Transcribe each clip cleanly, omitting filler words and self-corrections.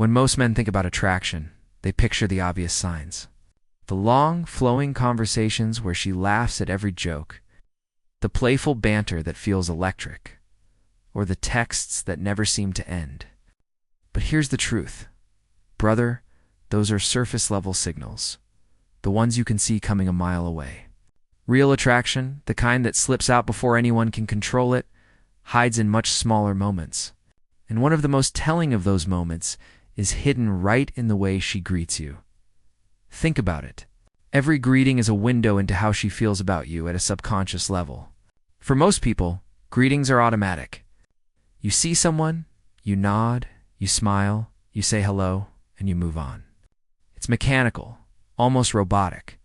When most men think about attraction, they picture the obvious signs. The long, flowing conversations where she laughs at every joke, the playful banter that feels electric, or the texts that never seem to end. But here's the truth. Brother, those are surface-level signals, the ones you can see coming a mile away. Real attraction, the kind that slips out before anyone can control it, hides in much smaller moments. And one of the most telling of those moments is hidden right in the way she greets you. Think about it. Every greeting is a window into how she feels about you at a subconscious level. For most people, greetings are automatic. You see someone, you nod, you smile, you say hello, and you move on. It's mechanical, almost robotic,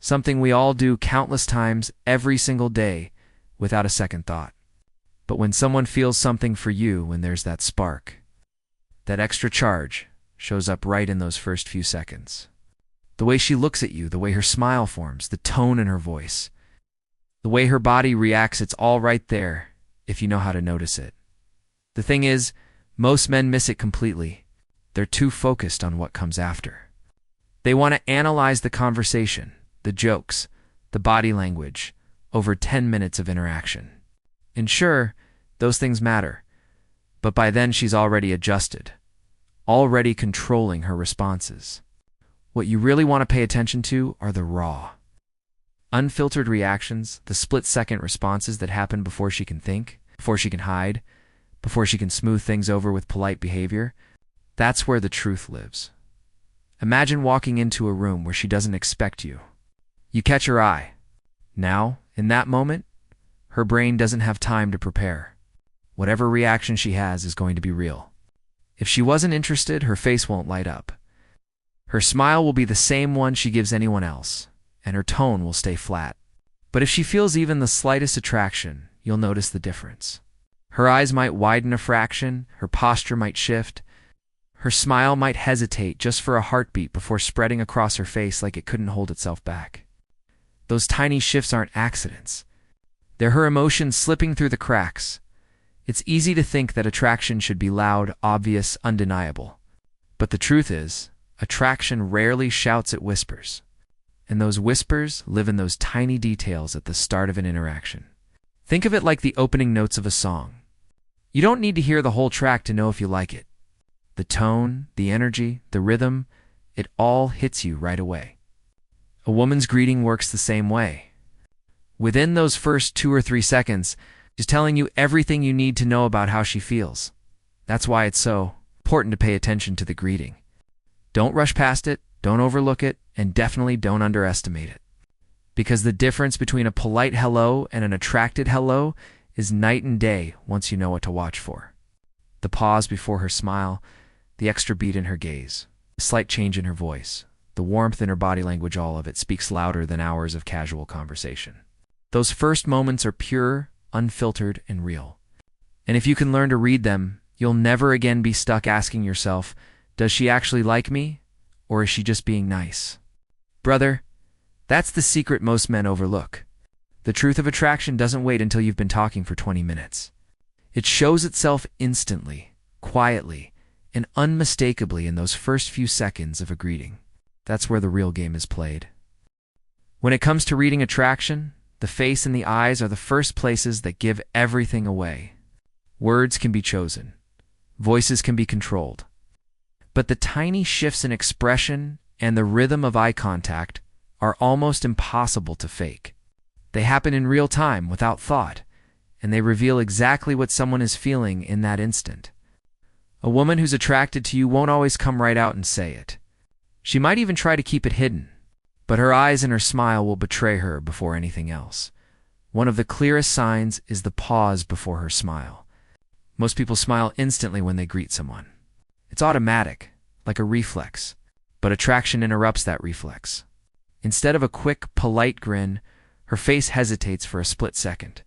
something we all do countless times every single day without a second thought. But when someone feels something for you, when there's that spark, that extra charge shows up right in those first few seconds. The way she looks at you, the way her smile forms, the tone in her voice, the way her body reacts, it's all right there if you know how to notice it. The thing is, most men miss it completely. They're too focused on what comes after. They want to analyze the conversation, the jokes, the body language, over 10 minutes of interaction. And sure, those things matter, but by then she's already adjusted, already controlling her responses. What you really want to pay attention to are the raw, unfiltered reactions, the split-second responses that happen before she can think, before she can hide, before she can smooth things over with polite behavior. That's where the truth lives. Imagine walking into a room where she doesn't expect you. You catch her eye. Now, in that moment, her brain doesn't have time to prepare. Whatever reaction she has is going to be real. If she wasn't interested, her face won't light up. Her smile will be the same one she gives anyone else, and her tone will stay flat. But if she feels even the slightest attraction, you'll notice the difference. Her eyes might widen a fraction, her posture might shift, her smile might hesitate just for a heartbeat before spreading across her face like it couldn't hold itself back. Those tiny shifts aren't accidents. They're her emotions slipping through the cracks. It's easy to think that attraction should be loud, obvious, undeniable. But the truth is, attraction rarely shouts, it whispers. And those whispers live in those tiny details at the start of an interaction. Think of it like the opening notes of a song. You don't need to hear the whole track to know if you like it. The tone, the energy, the rhythm, it all hits you right away. A woman's greeting works the same way. Within those first 2 or 3 seconds, she's telling you everything you need to know about how she feels. That's why it's so important to pay attention to the greeting. Don't rush past it, don't overlook it, and definitely don't underestimate it. Because the difference between a polite hello and an attracted hello is night and day once you know what to watch for. The pause before her smile, the extra beat in her gaze, the slight change in her voice, the warmth in her body language, all of it speaks louder than hours of casual conversation. Those first moments are pure, unfiltered, and real. And if you can learn to read them, you'll never again be stuck asking yourself, does she actually like me, or is she just being nice? Brother, that's the secret most men overlook. The truth of attraction doesn't wait until you've been talking for 20 minutes. It shows itself instantly, quietly, and unmistakably in those first few seconds of a greeting. That's where the real game is played. When it comes to reading attraction, the face and the eyes are the first places that give everything away. Words can be chosen. Voices can be controlled. But the tiny shifts in expression and the rhythm of eye contact are almost impossible to fake. They happen in real time without thought, and they reveal exactly what someone is feeling in that instant. A woman who's attracted to you won't always come right out and say it. She might even try to keep it hidden, but her eyes and her smile will betray her before anything else. One of the clearest signs is the pause before her smile. Most people smile instantly when they greet someone. It's automatic, like a reflex, but attraction interrupts that reflex. Instead of a quick, polite grin, her face hesitates for a split second.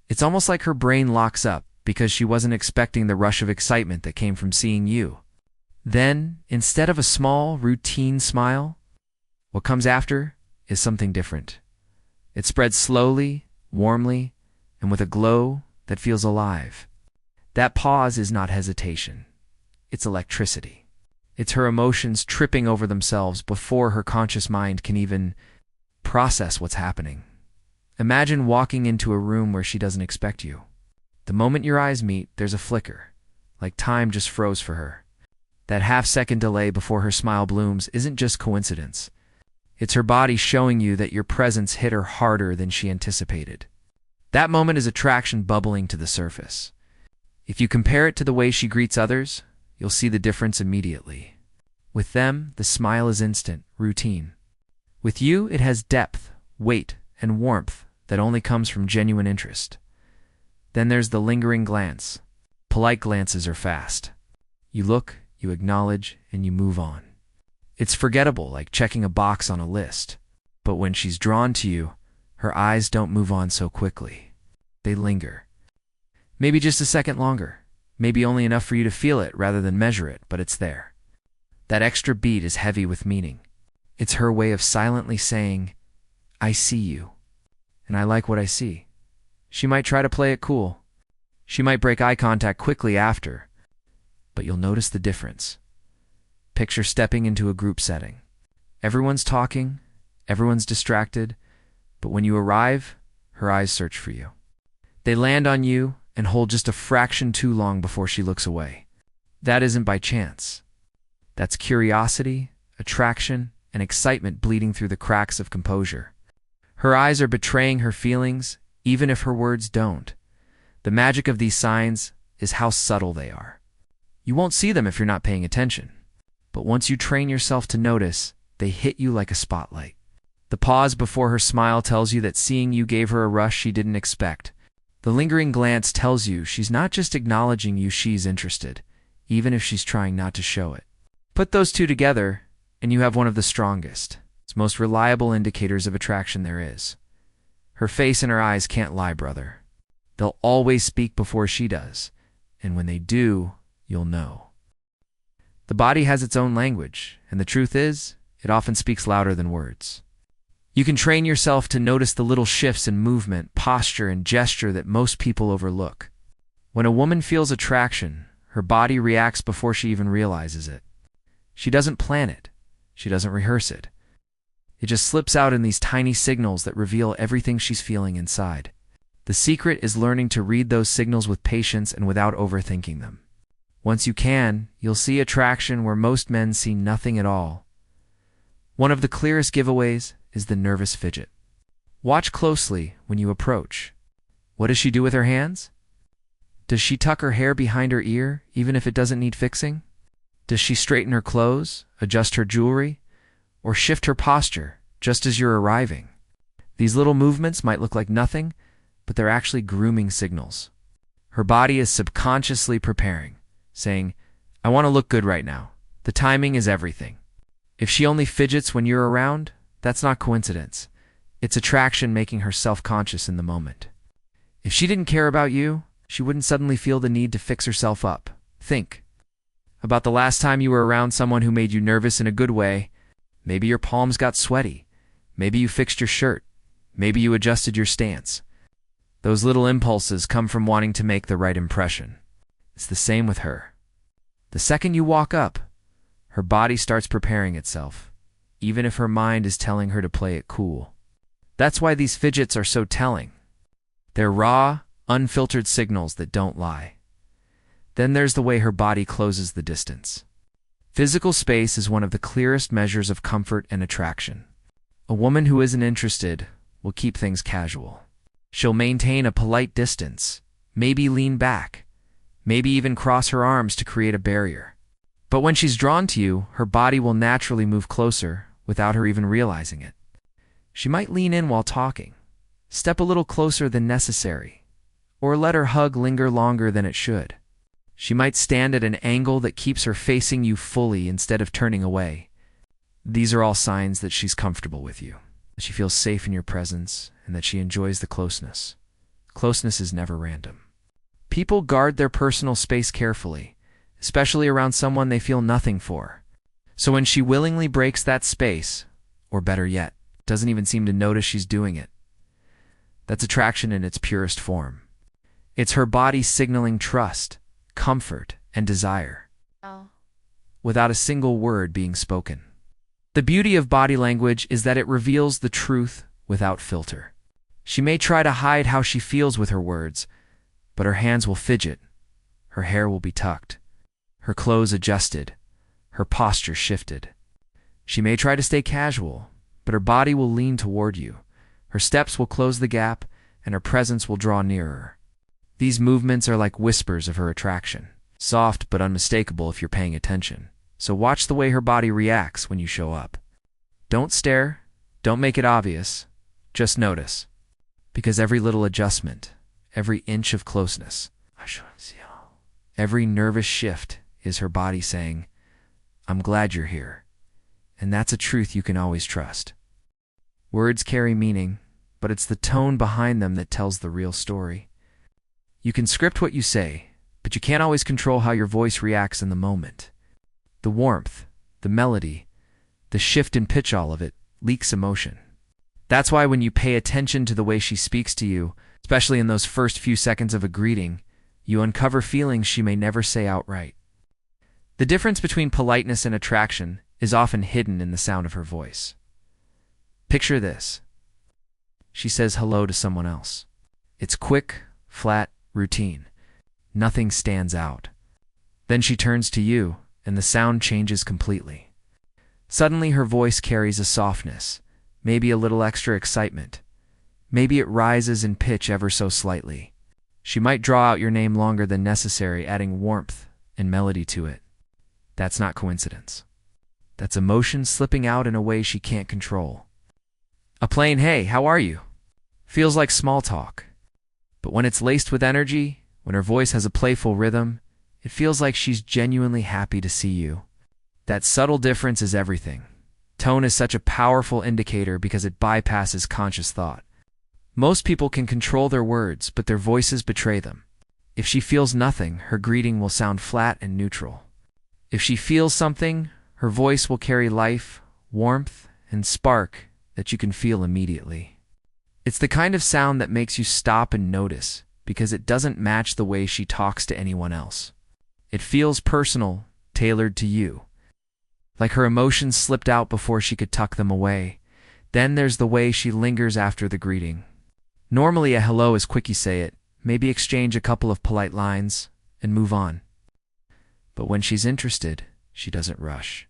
It's almost like her brain locks up because she wasn't expecting the rush of excitement that came from seeing you. Then, instead of a small, routine smile, what comes after is something different. It spreads slowly, warmly, and with a glow that feels alive. That pause is not hesitation. It's electricity. It's her emotions tripping over themselves before her conscious mind can even process what's happening. Imagine walking into a room where she doesn't expect you. The moment your eyes meet, there's a flicker, like time just froze for her. That half-second delay before her smile blooms isn't just coincidence. It's her body showing you that your presence hit her harder than she anticipated. That moment is attraction bubbling to the surface. If you compare it to the way she greets others, you'll see the difference immediately. With them, the smile is instant, routine. With you, it has depth, weight, and warmth that only comes from genuine interest. Then there's the lingering glance. Polite glances are fast. You look, you acknowledge, and you move on. It's forgettable, like checking a box on a list. But when she's drawn to you, her eyes don't move on so quickly. They linger. Maybe just a second longer. Maybe only enough for you to feel it rather than measure it, but it's there. That extra beat is heavy with meaning. It's her way of silently saying, I see you, and I like what I see. She might try to play it cool. She might break eye contact quickly after, but you'll notice the difference. Picture stepping into a group setting. Everyone's talking, everyone's distracted, but when you arrive, her eyes search for you. They land on you and hold just a fraction too long before she looks away. That isn't by chance. That's curiosity, attraction, and excitement bleeding through the cracks of composure. Her eyes are betraying her feelings, even if her words don't. The magic of these signs is how subtle they are. You won't see them if you're not paying attention. But once you train yourself to notice, they hit you like a spotlight. The pause before her smile tells you that seeing you gave her a rush she didn't expect. The lingering glance tells you she's not just acknowledging you, she's interested, even if she's trying not to show it. Put those two together, and you have one of the strongest, most reliable indicators of attraction there is. Her face and her eyes can't lie, brother. They'll always speak before she does, and when they do, you'll know. The body has its own language, and the truth is, it often speaks louder than words. You can train yourself to notice the little shifts in movement, posture, and gesture that most people overlook. When a woman feels attraction, her body reacts before she even realizes it. She doesn't plan it. She doesn't rehearse it. It just slips out in these tiny signals that reveal everything she's feeling inside. The secret is learning to read those signals with patience and without overthinking them. Once you can, you'll see attraction where most men see nothing at all. One of the clearest giveaways is the nervous fidget. Watch closely when you approach. What does she do with her hands? Does she tuck her hair behind her ear, even if it doesn't need fixing? Does she straighten her clothes, adjust her jewelry, or shift her posture just as you're arriving? These little movements might look like nothing, but they're actually grooming signals. Her body is subconsciously preparing, saying, I want to look good right now. The timing is everything. If she only fidgets when you're around, that's not coincidence. It's attraction making her self-conscious in the moment. If she didn't care about you, she wouldn't suddenly feel the need to fix herself up. Think about the last time you were around someone who made you nervous in a good way. Maybe your palms got sweaty. Maybe you fixed your shirt. Maybe you adjusted your stance. Those little impulses come from wanting to make the right impression. It's the same with her. The second you walk up, her body starts preparing itself, even if her mind is telling her to play it cool. That's why these fidgets are so telling. They're raw, unfiltered signals that don't lie. Then there's the way her body closes the distance. Physical space is one of the clearest measures of comfort and attraction. A woman who isn't interested will keep things casual. She'll maintain a polite distance, maybe lean back, maybe even cross her arms to create a barrier. But when she's drawn to you, her body will naturally move closer without her even realizing it. She might lean in while talking, step a little closer than necessary, or let her hug linger longer than it should. She might stand at an angle that keeps her facing you fully instead of turning away. These are all signs that she's comfortable with you, that she feels safe in your presence, and that she enjoys the closeness. Closeness is never random. People guard their personal space carefully, especially around someone they feel nothing for. So when she willingly breaks that space, or better yet, doesn't even seem to notice she's doing it, that's attraction in its purest form. It's her body signaling trust, comfort, and desire. Oh. without a single word being spoken. The beauty of body language is that it reveals the truth without filter. She may try to hide how she feels with her words, but her hands will fidget, her hair will be tucked, her clothes adjusted, her posture shifted. She may try to stay casual, but her body will lean toward you, her steps will close the gap, and her presence will draw nearer. These movements are like whispers of her attraction, soft but unmistakable if you're paying attention. So watch the way her body reacts when you show up. Don't stare, don't make it obvious, just notice. Because every little adjustment, every inch of closeness, every nervous shift is her body saying, "I'm glad you're here." And that's a truth you can always trust. Words carry meaning, but it's the tone behind them that tells the real story. You can script what you say, but you can't always control how your voice reacts in the moment. The warmth, the melody, the shift in pitch, all of it leaks emotion. That's why when you pay attention to the way she speaks to you, especially in those first few seconds of a greeting, you uncover feelings she may never say outright. The difference between politeness and attraction is often hidden in the sound of her voice. Picture this. She says hello to someone else. It's quick, flat, routine. Nothing stands out. Then she turns to you, and the sound changes completely. Suddenly her voice carries a softness, maybe a little extra excitement. Maybe it rises in pitch ever so slightly. She might draw out your name longer than necessary, adding warmth and melody to it. That's not coincidence. That's emotion slipping out in a way she can't control. A plain "Hey, how are you?" feels like small talk. But when it's laced with energy, when her voice has a playful rhythm, it feels like she's genuinely happy to see you. That subtle difference is everything. Tone is such a powerful indicator because it bypasses conscious thought. Most people can control their words, but their voices betray them. If she feels nothing, her greeting will sound flat and neutral. If she feels something, her voice will carry life, warmth, and spark that you can feel immediately. It's the kind of sound that makes you stop and notice, because it doesn't match the way she talks to anyone else. It feels personal, tailored to you. Like her emotions slipped out before she could tuck them away. Then there's the way she lingers after the greeting. Normally a hello is quick, you say it, maybe exchange a couple of polite lines, and move on. But when she's interested, she doesn't rush.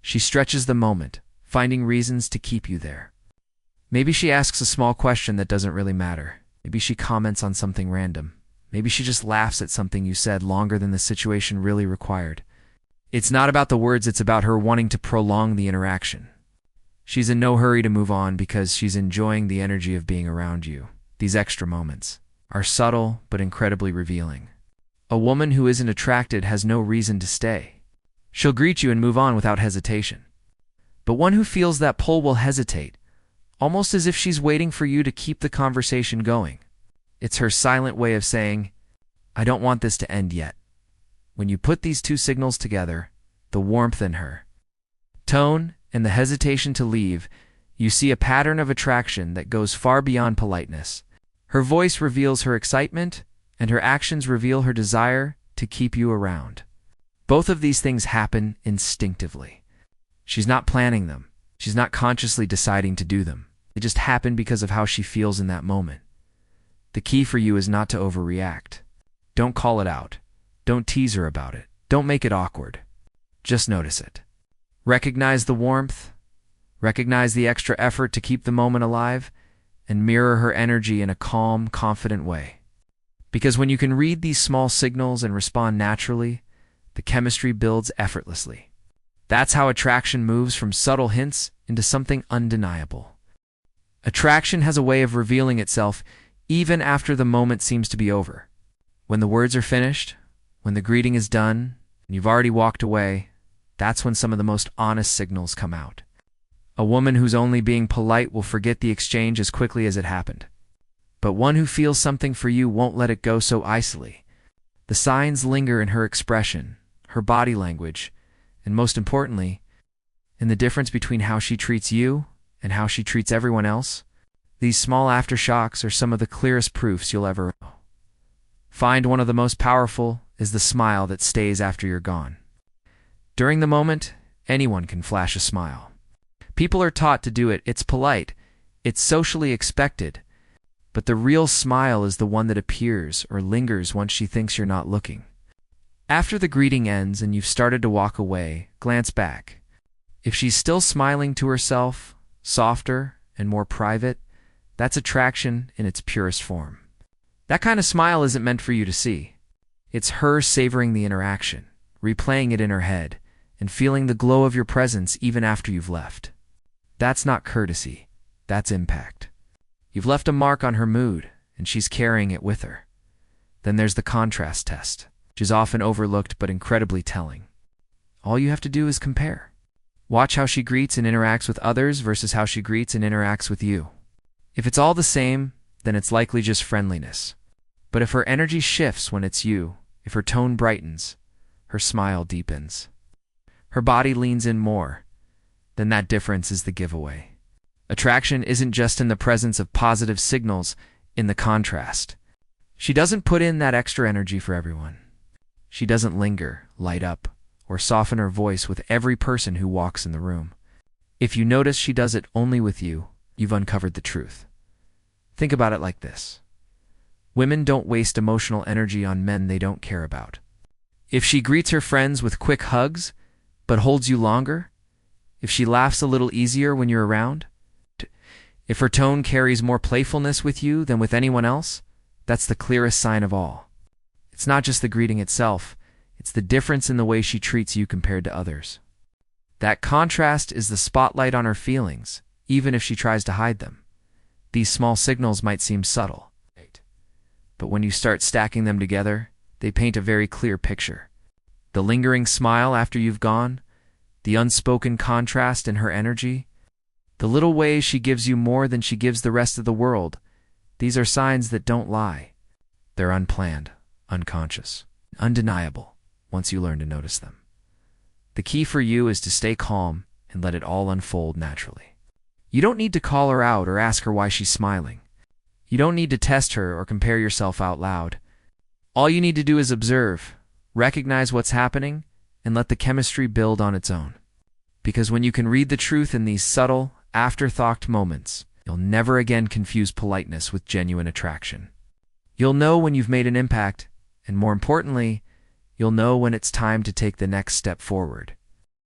She stretches the moment, finding reasons to keep you there. Maybe she asks a small question that doesn't really matter. Maybe she comments on something random. Maybe she just laughs at something you said longer than the situation really required. It's not about the words, it's about her wanting to prolong the interaction. She's in no hurry to move on because she's enjoying the energy of being around you. These extra moments are subtle but incredibly revealing. A woman who isn't attracted has no reason to stay. She'll greet you and move on without hesitation. But one who feels that pull will hesitate, almost as if she's waiting for you to keep the conversation going. It's her silent way of saying, "I don't want this to end yet." When you put these two signals together, the warmth in her tone and the hesitation to leave, you see a pattern of attraction that goes far beyond politeness. Her voice reveals her excitement, and her actions reveal her desire to keep you around. Both of these things happen instinctively. She's not planning them. She's not consciously deciding to do them. They just happen because of how she feels in that moment. The key for you is not to overreact. Don't call it out. Don't tease her about it. Don't make it awkward. Just notice it. Recognize the warmth. Recognize the extra effort to keep the moment alive, and mirror her energy in a calm, confident way. Because when you can read these small signals and respond naturally, the chemistry builds effortlessly. That's how attraction moves from subtle hints into something undeniable. Attraction has a way of revealing itself even after the moment seems to be over. When the words are finished, when the greeting is done, and you've already walked away, that's when some of the most honest signals come out. A woman who's only being polite will forget the exchange as quickly as it happened. But one who feels something for you won't let it go so easily. The signs linger in her expression, her body language, and most importantly, in the difference between how she treats you and how she treats everyone else. These small aftershocks are some of the clearest proofs you'll ever find. One of the most powerful is the smile that stays after you're gone. During the moment, anyone can flash a smile. People are taught to do it. It's polite. It's socially expected. But the real smile is the one that appears or lingers once she thinks you're not looking. After the greeting ends and you've started to walk away, glance back. If she's still smiling to herself, softer and more private, that's attraction in its purest form. That kind of smile isn't meant for you to see. It's her savoring the interaction, replaying it in her head, and feeling the glow of your presence even after you've left. That's not courtesy. That's impact. You've left a mark on her mood, and she's carrying it with her. Then there's the contrast test, which is often overlooked but incredibly telling. All you have to do is compare. Watch how she greets and interacts with others versus how she greets and interacts with you. If it's all the same, then it's likely just friendliness. But if her energy shifts when it's you, if her tone brightens, her smile deepens, her body leans in more, then that difference is the giveaway. Attraction isn't just in the presence of positive signals, in the contrast. She doesn't put in that extra energy for everyone. She doesn't linger, light up, or soften her voice with every person who walks in the room. If you notice she does it only with you, you've uncovered the truth. Think about it like this. Women don't waste emotional energy on men they don't care about. If she greets her friends with quick hugs, but holds you longer, if she laughs a little easier when you're around, if her tone carries more playfulness with you than with anyone else, that's the clearest sign of all. It's not just the greeting itself, it's the difference in the way she treats you compared to others. That contrast is the spotlight on her feelings, even if she tries to hide them. These small signals might seem subtle, but when you start stacking them together, they paint a very clear picture. The lingering smile after you've gone, the unspoken contrast in her energy, the little ways she gives you more than she gives the rest of the world, these are signs that don't lie. They're unplanned, unconscious, undeniable once you learn to notice them. The key for you is to stay calm and let it all unfold naturally. You don't need to call her out or ask her why she's smiling. You don't need to test her or compare yourself out loud. All you need to do is observe, recognize what's happening, and let the chemistry build on its own. Because when you can read the truth in these subtle, afterthought moments, you'll never again confuse politeness with genuine attraction. You'll know when you've made an impact, and more importantly, you'll know when it's time to take the next step forward.